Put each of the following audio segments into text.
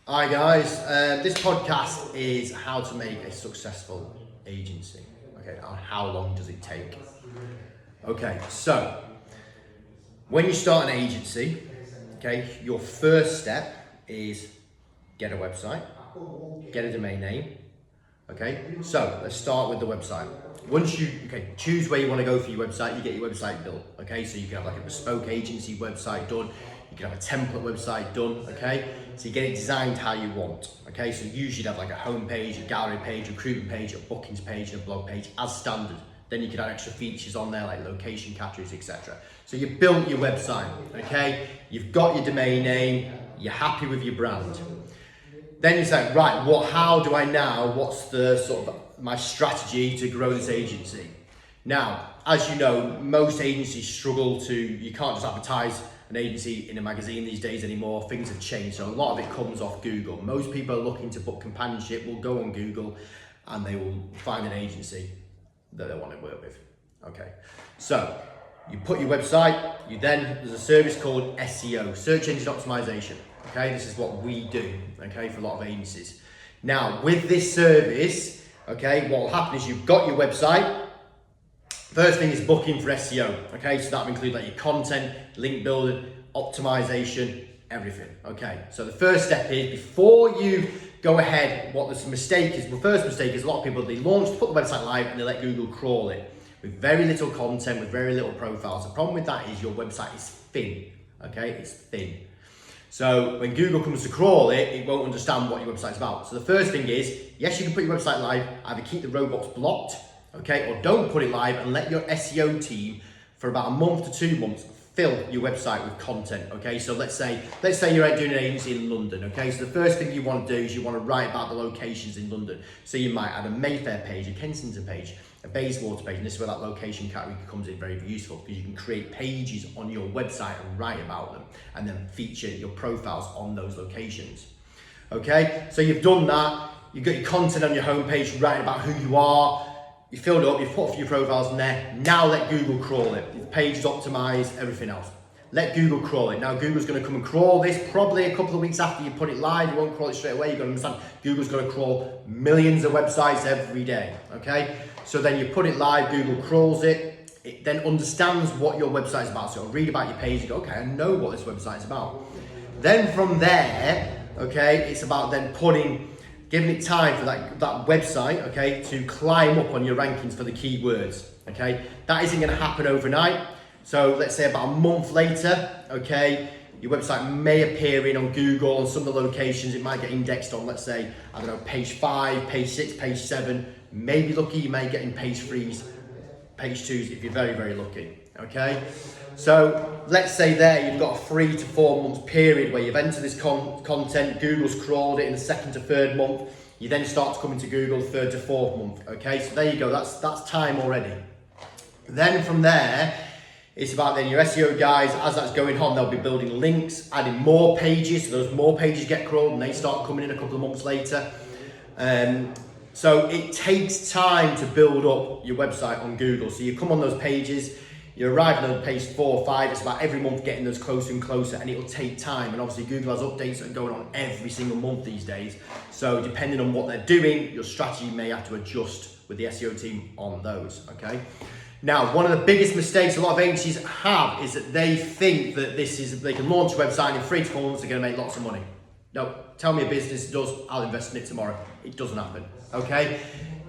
Hi guys, this podcast is how to make a successful agency. Okay, and how long does it take? Okay, so when you start an agency, okay, your first step is get a website, get a domain name. Okay, so let's start with the website. Once you choose where you want to go for your website, you get your website built. Okay, so you can have like a bespoke agency website done. You can have a template website done. Okay, so you get it designed how you want. Okay, so usually you'd have like a home page, a gallery page, a recruitment page, a bookings page, and a blog page as standard. Then you can add extra features on there like location categories, etc. So you built your website. Okay, you've got your domain name. You're happy with your brand. Then you say, right, how do I now, what's the sort of my strategy to grow this agency? Now, as you know, most agencies struggle you can't just advertise an agency in a magazine these days anymore. Things have changed, so a lot of it comes off Google. Most people are looking to book companionship will go on Google and they will find an agency that they want to work with. Okay, so you put your website, there's a service called SEO, search engine optimization. Okay, this is what we do, okay, for a lot of agencies. Now, with this service, okay, what will happen is you've got your website. First thing is booking for SEO, okay, so that will include like your content, link building, optimization, everything, okay. So the first step is before you go ahead, what the mistake is, the first mistake is a lot of people, they launch, put the website live and they let Google crawl it with very little content, with very little profiles. The problem with that is your website is thin, okay, it's thin. So when Google comes to crawl it, it won't understand what your website's about. So the first thing is, yes, you can put your website live, either keep the robots blocked, okay, or don't put it live and let your SEO team for about a month to 2 months fill your website with content, okay? So let's say you're doing an agency in London, okay? So the first thing you want to do is you want to write about the locations in London. So you might add a Mayfair page, a Kensington page, a Bayswater page, and this is where that location category comes in very useful because you can create pages on your website and write about them and then feature your profiles on those locations. Okay, so you've done that, you've got your content on your homepage, writing about who you are, you filled up, you've put a few profiles in there, now let Google crawl it. The page is optimized, everything else. Let Google crawl it. Now Google's going to come and crawl this probably a couple of weeks after you put it live. You won't crawl it straight away. You've got to understand Google's going to crawl millions of websites every day, okay? So then you put it live, Google crawls it. It then understands what your website is about. So it'll read about your page and go, okay, I know what this website is about. Then from there, okay, it's about then giving it time for that website, okay, to climb up on your rankings for the keywords, okay? That isn't going to happen overnight. So let's say about a month later, okay, your website may appear on Google on some of the locations. It might get indexed on, let's say, I don't know, page 5, page 6, page 7. Maybe lucky, you may get in page 3s, page 2s if you're very, very lucky, okay? So let's say there you've got a 3 to 4 month period where you've entered this content, Google's crawled it in the 2nd to 3rd month, you then start to come into Google 3rd to 4th month, okay? So there you go, that's time already. Then from there, it's about then your SEO guys, as that's going on, they'll be building links, adding more pages, so those more pages get crawled and they start coming in a couple of months later. So it takes time to build up your website on Google. So you come on those pages, you arrive on page 4 or 5, it's about every month getting those closer and closer, and it'll take time. And obviously Google has updates that are going on every single month these days. So depending on what they're doing, your strategy may have to adjust with the SEO team on those, okay? Now, one of the biggest mistakes a lot of agencies have is that they think that they can launch a website and in 3 to 4 months they're gonna make lots of money. No, tell me a business does, I'll invest in it tomorrow. It doesn't happen, okay?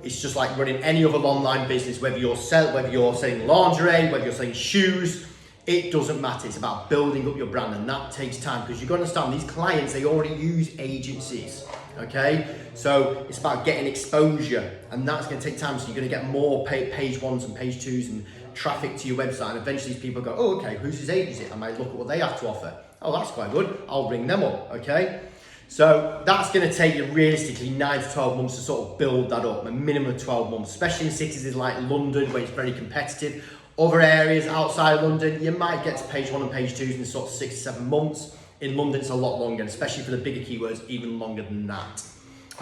It's just like running any other online business, whether you're selling lingerie, whether you're selling shoes, it doesn't matter. It's about building up your brand, and that takes time because you've got to understand these clients, they already use agencies, okay? So it's about getting exposure, and that's going to take time. So you're going to get more page 1s and page 2s and traffic to your website, and eventually these people go, oh, okay, who's his agency? I might look at what they have to offer. Oh, that's quite good. I'll ring them up, okay? So that's going to take you realistically 9 to 12 months to sort of build that up, a minimum of 12 months, especially in cities like London where it's very competitive. Other areas outside of London, you might get to page 1 and page 2s in sort of 6 to 7 months. In London, it's a lot longer, and especially for the bigger keywords, even longer than that.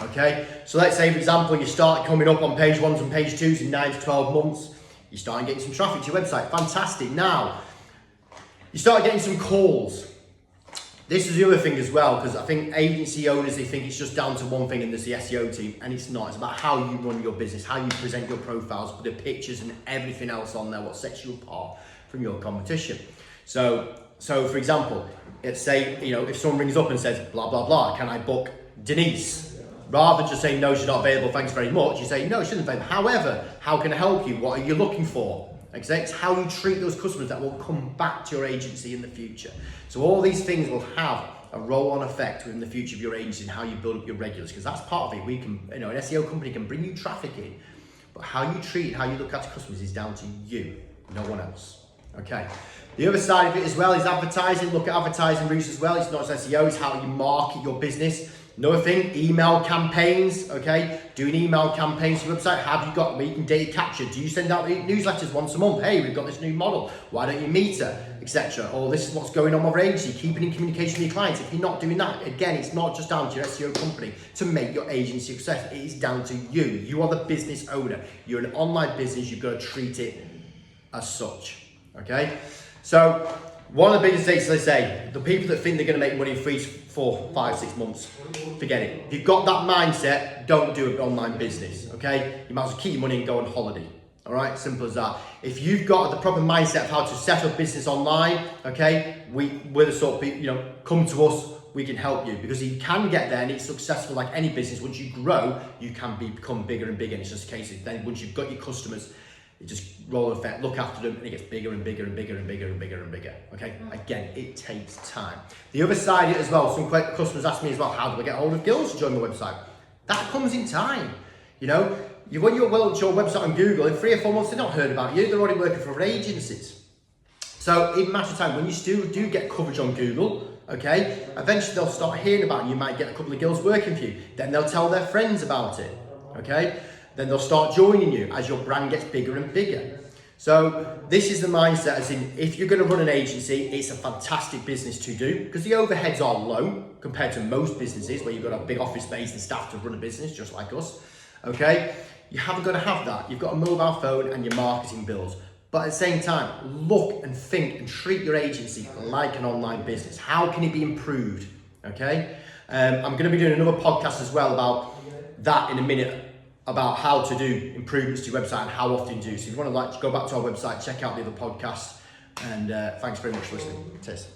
Okay, so let's say, for example, you start coming up on page 1s and page 2s in 9 to 12 months. You start getting some traffic to your website. Fantastic. Now, you start getting some calls. This is the other thing as well, because I think agency owners, they think it's just down to one thing and there's the SEO team, and it's not. It's about how you run your business, how you present your profiles, the pictures and everything else on there, what sets you apart from your competition. So for example, let's say, you know, if someone rings up and says, blah, blah, blah, can I book Denise? Rather than just saying, no, she's not available, thanks very much, you say, no, she's not available. However, how can I help you? What are you looking for? It's how you treat those customers that will come back to your agency in the future. So all these things will have a roll-on effect within the future of your agency and how you build up your regulars, because that's part of it. We can, you know, an SEO company can bring you traffic in, but how you treat, how you look after customers is down to you, no one else. Okay. The other side of it as well is advertising. Look at advertising routes as well. It's not just SEO, it's how you market your business. Another thing, email campaigns, okay? Doing email campaigns to your website. Have you got meet and data capture? Do you send out newsletters once a month? Hey, we've got this new model. Why don't you meet her, etc.? Or this is what's going on with our agency. Keeping in communication with your clients. If you're not doing that, again, it's not just down to your SEO company to make your agency success. It is down to you. You are the business owner. You're an online business. You've got to treat it as such, okay? So, one of the biggest mistakes, they say, the people that think they're going to make money in 3, 4, 5, 6 months, forget it. If you've got that mindset, don't do an online business, okay? You might as well keep your money and go on holiday, all right? Simple as that. If you've got the proper mindset of how to set up business online, okay, we're the sort of people, you know, come to us, we can help you, because you can get there and it's successful like any business. Once you grow, you can become bigger and bigger, and it's just a case of then once you've got your customers, it just roll effect, look after them, and it gets bigger and bigger and bigger and bigger and bigger and bigger. Okay, again, it takes time. The other side of it as well, some customers ask me as well, how do I get hold of girls to join my website? That comes in time. You know, when you launch your website on Google, in 3 or 4 months, they've not heard about you, they're already working for other agencies. So in a matter of time, when you still do get coverage on Google, okay, eventually they'll start hearing about you. You might get a couple of girls working for you. Then they'll tell their friends about it, okay? Then they'll start joining you as your brand gets bigger and bigger. So this is the mindset, as in, if you're going to run an agency, it's a fantastic business to do because the overheads are low compared to most businesses where you've got a big office space and staff to run a business just like us, okay? You haven't got to have that. You've got a mobile phone and your marketing bills. But at the same time, look and think and treat your agency like an online business. How can it be improved, okay? I'm going to be doing another podcast as well about that in a minute, about how to do improvements to your website and how often do. So if you want to go back to our website, check out the other podcast. And thanks very much for listening. Cheers.